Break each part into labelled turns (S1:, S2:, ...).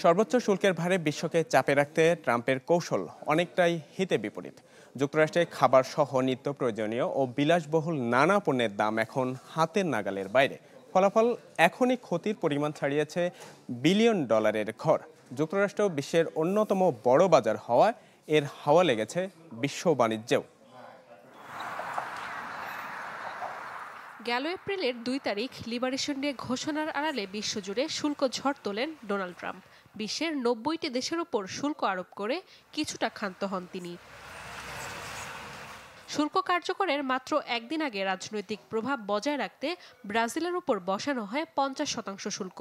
S1: সর্বোচ্চ শুল্কের ভারে বিশ্বকে চাপে রাখতে ট্রাম্পের কৌশল অনেকটাই হিতে বিপরীত। যুক্তরাষ্ট্রে খাবার সহ নিত্য প্রয়োজনীয় ও বিলাসবহুল নানা পণ্যের দাম এখন হাতের নাগালের বাইরে। ফলাফল এখনই ক্ষতির পরিমাণ ছাড়িয়েছে বিলিয়ন ডলারের ঘর। যুক্তরাষ্ট্র বিশ্বের অন্যতম বড় বাজার হওয়ায় এর হাওয়া লেগেছে বিশ্ব বাণিজ্যেও।
S2: গেল এপ্রিলের ২ তারিখ লিবারেশন ডে ঘোষণার আড়ালে বিশ্বজুড়ে শুল্ক ঝড় তোলেন ডোনাল্ড ট্রাম্প। বিশ্বের ৯০টি দেশের ওপর শুল্ক আরোপ করে কিছুটা ক্ষান্ত হন তিনি। শুল্ক কার্যকরের মাত্র একদিন আগে রাজনৈতিক প্রভাব বজায় রাখতে ব্রাজিলের উপর বসানো হয় ৫০% শুল্ক।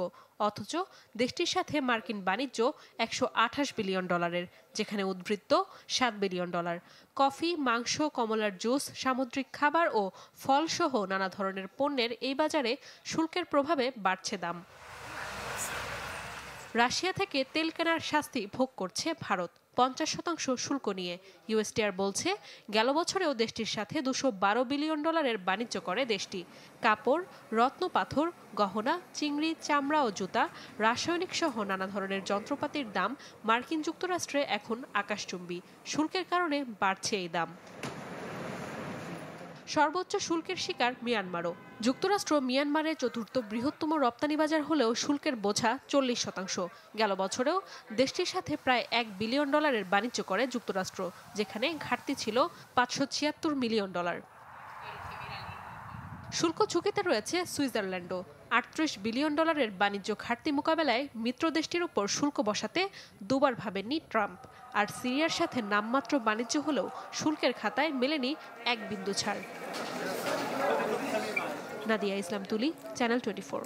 S2: অথচ দেশটির সাথে মার্কিন বাণিজ্য ১২৮ বিলিয়ন ডলারের, যেখানে উদ্বৃত্ত ৭ বিলিয়ন ডলার। কফি, মাংস, কমলার জুস, সামুদ্রিক খাবার ও ফলসহ নানা ধরনের পণ্যের এই বাজারে শুল্কের প্রভাবে বাড়ছে দাম। রাশিয়া থেকে তেল কেনার শাস্তি ভোগ করছে ভারত ৫০% শুল্ক নিয়ে। ইউএসটিআর বলছে, গেল বছরেও দেশটির সাথে ২১২ বিলিয়ন ডলারের বাণিজ্য করে দেশটি। কাপড়, রত্ন পাথর, গহনা, চিংড়ি, চামড়া ও জুতা, রাসায়নিক সহ নানা ধরনের যন্ত্রপাতির দাম মার্কিন যুক্তরাষ্ট্রে এখন আকাশচুম্বী। শুল্কের কারণে বাড়ছে এই দাম। সর্বোচ্চ শুল্কের শিকার মিয়ানমারও। যুক্তরাষ্ট্র মিয়ানমারের চতুর্থ বৃহত্তম রপ্তানি বাজার হলেও শুল্কের বোঝা ৪০%। গেল বছরেও দেশটির সাথে প্রায় ১ বিলিয়ন ডলারের বাণিজ্য করে যুক্তরাষ্ট্র, যেখানে ঘাটতি ছিল ৫৭৬ মিলিয়ন ডলার। শুল্ক ঝুঁকিতে রয়েছে সুইজারল্যান্ডও। ৩৮ বিলিয়ন ডলারের বাণিজ্য ঘাটতি মোকাবেলায় মিত্র দেশটির উপর শুল্ক বসাতে দুবার ভাবেননি ট্রাম্প। আর সিরিয়ার সাথে নামমাত্র বাণিজ্য হলেও শুল্কের খাতায় মেলেনি এক বিন্দু ছাড়। নাদিয়া ইসলাম তুলি, চ্যানেল 24।